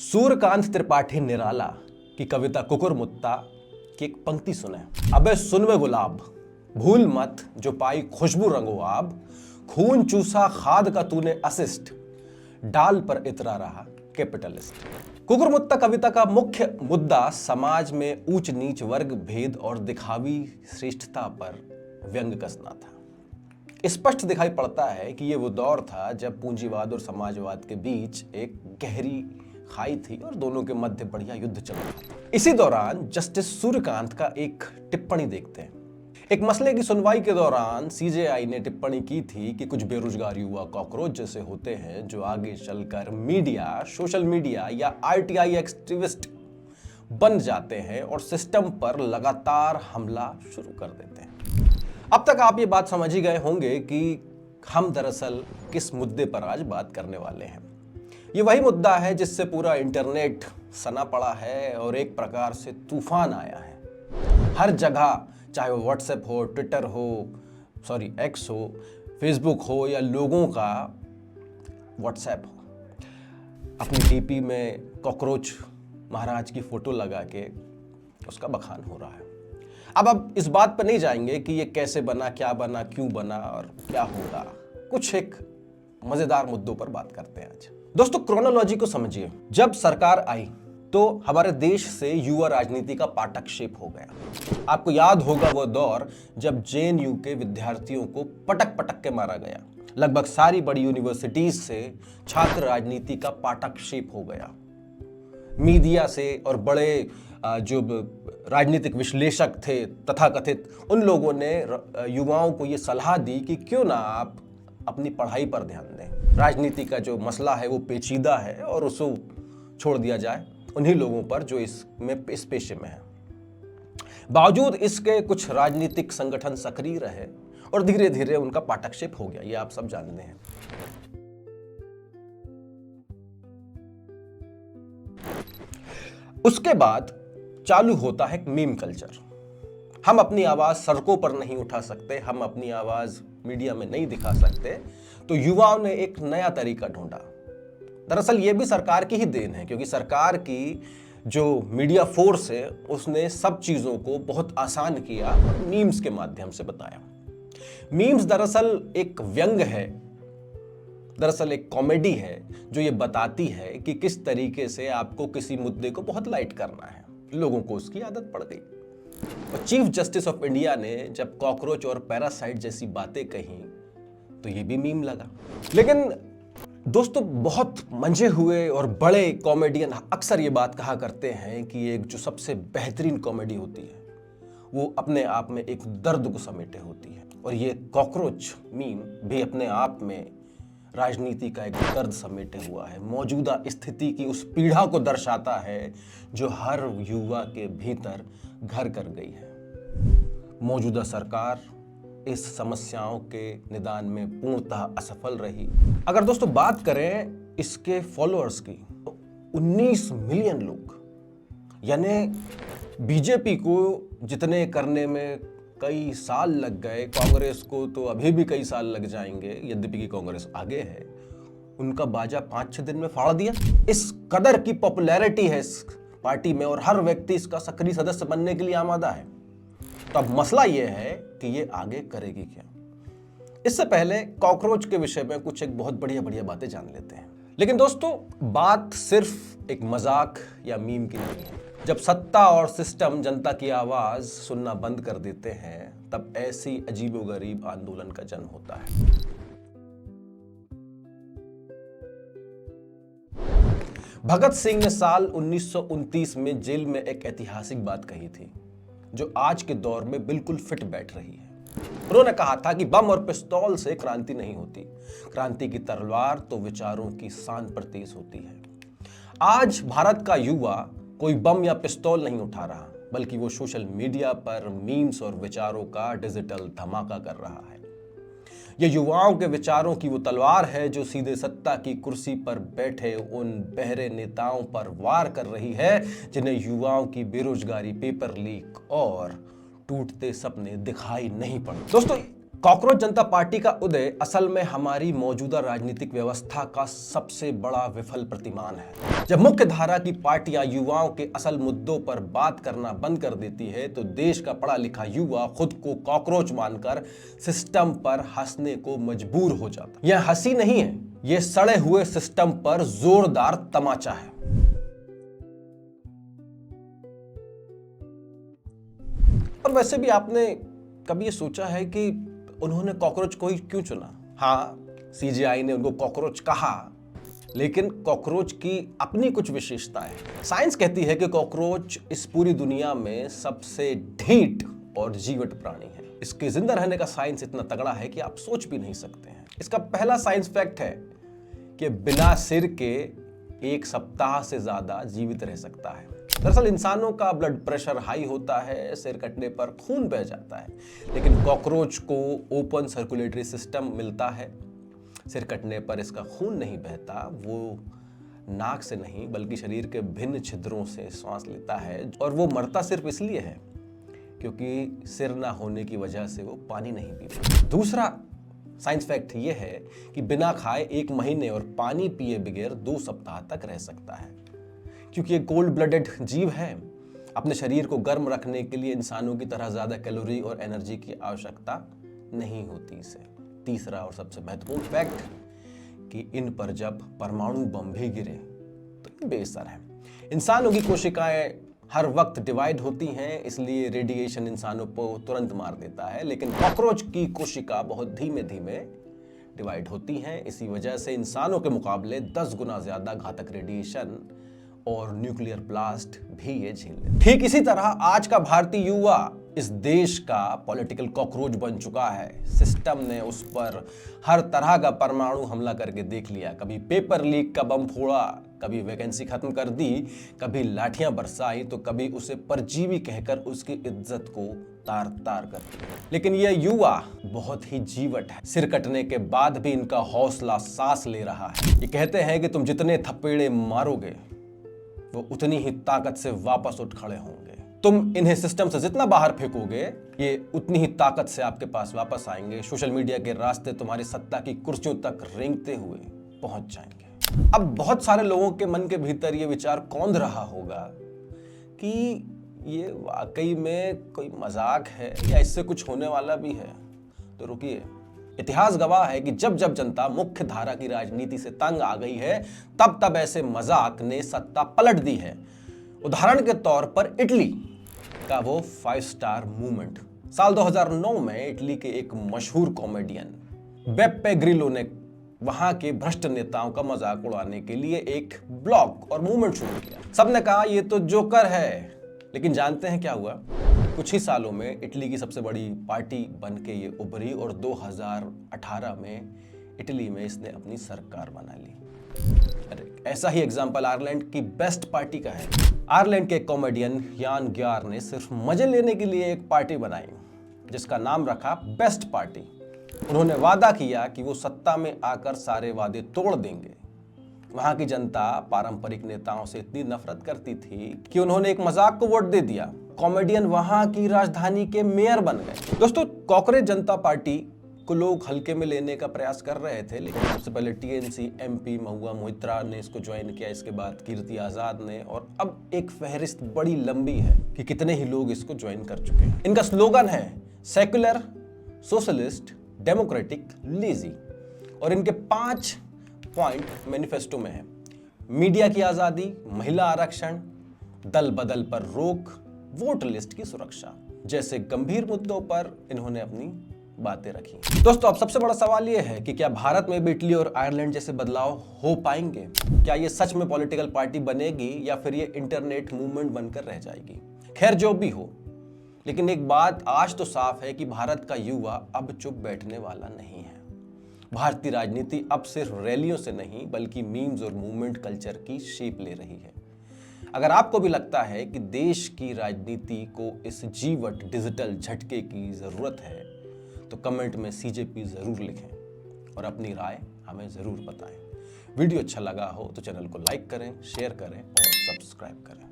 सूर्यकांत त्रिपाठी निराला की कविता कुकुरमुत्ता की एक पंक्ति सुने। अबे सुन वे गुलाब, भूल मत जो पाई खुशबू रंगो आब, खून चूसा खाद का तूने असिस्ट, डाल पर इतरा रहा कैपिटलिस्ट। कुकुरमुत्ता कविता का मुख्य मुद्दा समाज में ऊंच नीच, वर्ग भेद और दिखावी श्रेष्ठता पर व्यंग कसना था। स्पष्ट दिखाई पड़ता है कि यह वो दौर था जब पूंजीवाद और समाजवाद के बीच एक गहरी खाई थी और दोनों के मध्य बढ़िया युद्ध चल रहा था। इसी दौरान जस्टिस सूर्यकांत का एक टिप्पणी देखते हैं। एक मसले की सुनवाई के दौरान सीजेआई ने टिप्पणी की थी कि कुछ बेरोजगार युवा कॉकरोच जैसे होते हैं जो आगे चलकर मीडिया, सोशल मीडिया या आरटीआई एक्टिविस्ट बन जाते हैं और सिस्टम पर लगातार हमला शुरू कर देते हैं। अब तक आप ये बात समझ ही गए होंगे कि हम दरअसल किस मुद्दे पर आज बात करने वाले हैं। ये वही मुद्दा है जिससे पूरा इंटरनेट सना पड़ा है और एक प्रकार से तूफान आया है। हर जगह, चाहे वो व्हाट्सएप हो, ट्विटर हो, एक्स हो, फेसबुक हो या लोगों का व्हाट्सएप हो, अपनी डीपी में कॉकरोच महाराज की फोटो लगा के उसका बखान हो रहा है। अब इस बात पर नहीं जाएंगे कि ये कैसे बना, क्या बना, क्यों बना और क्या होगा। कुछ एक मजेदार मुद्दों पर बात करते हैं आज। दोस्तों, क्रोनोलॉजी को समझिए। जब सरकार आई तो हमारे देश से युवा राजनीति का पाटक्षेप हो गया। आपको याद होगा वो दौर जब जेएनयू के विद्यार्थियों को पटक पटक के मारा गया। लगभग सारी बड़ी यूनिवर्सिटीज से छात्र राजनीति का पाटक्षेप हो गया। मीडिया से और बड़े जो राजनीतिक विश्लेषक थे तथाकथित, उन लोगों ने युवाओं को ये सलाह दी कि क्यों ना आप अपनी पढ़ाई पर ध्यान दें। राजनीति का जो मसला है वो पेचीदा है और उसको छोड़ दिया जाए उन्हीं लोगों पर जो इस पेशे में है। बावजूद इसके कुछ राजनीतिक संगठन सक्रिय रहे और धीरे धीरे उनका पाटक्षेप हो गया, ये आप सब जानते हैं। उसके बाद चालू होता है मीम कल्चर। हम अपनी आवाज सड़कों पर नहीं उठा सकते, हम अपनी आवाज मीडिया में नहीं दिखा सकते, तो युवाओं ने एक नया तरीका ढूंढा। दरअसल ये भी सरकार की ही देन है, क्योंकि सरकार की जो मीडिया फोर्स है उसने सब चीजों को बहुत आसान किया और मीम्स के माध्यम से बताया। मीम्स दरअसल एक व्यंग है, दरअसल एक कॉमेडी है जो ये बताती है कि किस तरीके से आपको किसी मुद्दे को बहुत लाइट करना है। लोगों को उसकी आदत पड़ गई और चीफ जस्टिस ऑफ इंडिया ने जब कॉकरोच और पैरासाइट जैसी बातें कही तो ये भी मीम लगा। लेकिन दोस्तों, बहुत मंझे हुए और बड़े कॉमेडियन अक्सर ये बात कहा करते हैं कि एक जो सबसे बेहतरीन कॉमेडी होती है वो अपने आप में एक दर्द को समेटे होती है, और ये कॉकरोच मीम भी अपने आप में राजनीति का एक दर्द समेटे हुआ है। मौजूदा स्थिति की उस पीड़ा को दर्शाता है जो हर युवा के भीतर घर कर गई है। मौजूदा सरकार इस समस्याओं के निदान में पूर्णतः असफल रही। अगर दोस्तों बात करें इसके फॉलोअर्स की, तो 19 मिलियन लोग, यानी बीजेपी को जितने करने में कई साल लग गए, कांग्रेस को तो अभी भी कई साल लग जाएंगे, यद्यपि की कांग्रेस आगे है, उनका बाजा 5-6 दिन में फाड़ दिया। इस कदर की पॉपुलैरिटी है इस पार्टी में और हर व्यक्ति इसका सक्रिय सदस्य बनने के लिए आमादा है। तो अब मसला यह है कि ये आगे करेगी क्या। इससे पहले कॉकरोच के विषय में कुछ एक बहुत बढ़िया बातें जान लेते हैं। लेकिन दोस्तों, बात सिर्फ एक मजाक या मीम की नहीं है। जब सत्ता और सिस्टम जनता की आवाज सुनना बंद कर देते हैं तब ऐसी अजीबोगरीब आंदोलन का जन्म होता है। भगत सिंह ने साल 1929 में जेल में एक ऐतिहासिक बात कही थी जो आज के दौर में बिल्कुल फिट बैठ रही है। उन्होंने कहा था कि बम और पिस्तौल से क्रांति नहीं होती, क्रांति की तलवार तो विचारों की शान पर तेज होती है। आज भारत का युवा कोई बम या पिस्तौल नहीं उठा रहा, बल्कि वो सोशल मीडिया पर मीम्स और विचारों का डिजिटल धमाका कर रहा है। ये युवाओं के विचारों की वो तलवार है जो सीधे सत्ता की कुर्सी पर बैठे उन बहरे नेताओं पर वार कर रही है जिन्हें युवाओं की बेरोजगारी, पेपर लीक और टूटते सपने दिखाई नहीं पड़ते। दोस्तों, कॉकरोच जनता पार्टी का उदय असल में हमारी मौजूदा राजनीतिक व्यवस्था का सबसे बड़ा विफल प्रतिमान है। जब मुख्य धारा की पार्टियां युवाओं के असल मुद्दों पर बात करना बंद कर देती है तो देश का पढ़ा लिखा युवा खुद को कॉकरोच मानकर सिस्टम पर हंसने को मजबूर हो जाता। यह हंसी नहीं है, यह सड़े हुए सिस्टम पर जोरदार तमाचा है। और वैसे भी आपने कभी ये सोचा है कि उन्होंने कॉकरोच को ही क्यों चुना? हाँ, सीजीआई ने उनको कॉकरोच कहा, लेकिन कॉकरोच की अपनी कुछ विशेषताएं हैं। साइंस कहती है कि कॉकरोच इस पूरी दुनिया में सबसे ढीठ और जीवट प्राणी है। इसके जिंदा रहने का साइंस इतना तगड़ा है कि आप सोच भी नहीं सकते हैं। इसका पहला साइंस फैक्ट है कि बिना सिर के 1 सप्ताह से ज्यादा जीवित रह सकता है। दरअसल इंसानों का ब्लड प्रेशर हाई होता है, सिर कटने पर खून बह जाता है, लेकिन कॉकरोच को ओपन सर्कुलेटरी सिस्टम मिलता है। सिर कटने पर इसका खून नहीं बहता, वो नाक से नहीं बल्कि शरीर के भिन्न छिद्रों से सांस लेता है। और वो मरता सिर्फ इसलिए है क्योंकि सिर ना होने की वजह से वो पानी नहीं पीता। दूसरा साइंस फैक्ट ये है कि बिना खाए 1 महीने और पानी पिए बगैर 2 सप्ताह तक रह सकता है। क्योंकि ये कोल्ड ब्लडेड जीव है, अपने शरीर को गर्म रखने के लिए इंसानों की तरह ज्यादा कैलोरी और एनर्जी की आवश्यकता नहीं होती इसे। तीसरा और सबसे महत्वपूर्ण फैक्ट कि इन पर जब परमाणु बम भी गिरे तो बेअसर है। इंसानों की कोशिकाएं हर वक्त डिवाइड होती हैं, इसलिए रेडिएशन इंसानों को तुरंत मार देता है, लेकिन कॉकरोच की कोशिका बहुत धीमे धीमे डिवाइड होती हैं। इसी वजह से इंसानों के मुकाबले 10 गुना ज्यादा घातक रेडिएशन और न्यूक्लियर ब्लास्ट भी ये झेल लेते। ठीक इसी तरह आज का भारतीय युवा इस देश का पॉलिटिकल कॉकरोच बन चुका है। सिस्टम ने उस पर हर तरह का परमाणु हमला करके देख लिया। कभी पेपर लीक का बम फोड़ा, कभी वैकेंसी खत्म कर दी, कभी लाठियां बरसाई, तो कभी उसे परजीवी कहकर उसकी इज्जत को तार तार कर दिया। लेकिन यह युवा बहुत ही जीवट है। सिर कटने के बाद भी इनका हौसला सांस ले रहा है। ये कहते हैं कि तुम जितने थप्पड़े मारोगे वो उतनी ही ताकत से वापस उठ खड़े होंगे। तुम इन्हें सिस्टम से जितना बाहर फेंकोगे ये उतनी ही ताकत से आपके पास वापस आएंगे। सोशल मीडिया के रास्ते तुम्हारी सत्ता की कुर्सियों तक रेंगते हुए पहुंच जाएंगे। अब बहुत सारे लोगों के मन के भीतर ये विचार कौंध रहा होगा कि ये वाकई में कोई मजाक है या इससे कुछ होने वाला भी है। तो रुकिए, इतिहास गवाह है कि जब जब जनता मुख्य धारा की राजनीति से तंग आ गई है तब तब ऐसे मजाक ने सत्ता पलट दी है। उदाहरण के तौर पर इटली का वो 5 स्टार मूवमेंट। साल 2009 में इटली के एक मशहूर कॉमेडियन बेप्पे ग्रिलो ने वहां के भ्रष्ट नेताओं का मजाक उड़ाने के लिए एक ब्लॉग और मूवमेंट शुरू किया। सबने कहा ये तो जोकर है, लेकिन जानते हैं क्या हुआ? कुछ ही सालों में इटली की सबसे बड़ी पार्टी बन के ये उभरी और 2018 में इटली में इसने अपनी सरकार बना ली। अरे ऐसा ही एग्जाम्पल आयरलैंड की बेस्ट पार्टी का है। आयरलैंड के कॉमेडियन यान ग्यार ने सिर्फ मजे लेने के लिए एक पार्टी बनाई जिसका नाम रखा बेस्ट पार्टी। उन्होंने वादा किया कि वो सत्ता में आकर सारे वादे तोड़ देंगे। वहां की जनता पारंपरिक नेताओं से इतनी नफरत करती थी कि उन्होंने एक मजाक को वोट दे दिया। कॉमेडियन वहां की राजधानी के मेयर बन गए। दोस्तों, कॉकरोच जनता पार्टी को लोग हल्के में लेने का प्रयास कर रहे थे, लेकिन सबसे पहले टीएमसी एमपी महुआ मोइत्रा ने इसको ज्वाइन किया, इसके बाद कीर्ति आजाद ने, और अब एक फहरिस्त बड़ी लंबी है कि कितने ही लोग इसको ज्वाइन कर चुके हैं। इनका स्लोगन है सेक्युलर, सोशलिस्ट, डेमोक्रेटिक, लेजी, और इनके 5 पॉइंट मैनिफेस्टो में है। मीडिया की आजादी, महिला आरक्षण, दल बदल पर रोक, वोट लिस्ट की सुरक्षा जैसे गंभीर मुद्दों पर इन्होंने अपनी बातें रखी। दोस्तों, अब सबसे बड़ा सवाल यह है कि क्या भारत में भी इटली और आयरलैंड जैसे बदलाव हो पाएंगे? क्या ये सच में पॉलिटिकल पार्टी बनेगी या फिर ये इंटरनेट मूवमेंट बनकर रह जाएगी? खैर, जो भी हो, लेकिन एक बात आज तो साफ है कि भारत का युवा अब चुप बैठने वाला नहीं है। भारतीय राजनीति अब सिर्फ रैलियों से नहीं बल्कि मीम्स और मूवमेंट कल्चर की शेप ले रही है। अगर आपको भी लगता है कि देश की राजनीति को इस जीवट डिजिटल झटके की जरूरत है तो कमेंट में सीजेपी जरूर लिखें और अपनी राय हमें जरूर बताएं। वीडियो अच्छा लगा हो तो चैनल को लाइक करें, शेयर करें और सब्सक्राइब करें।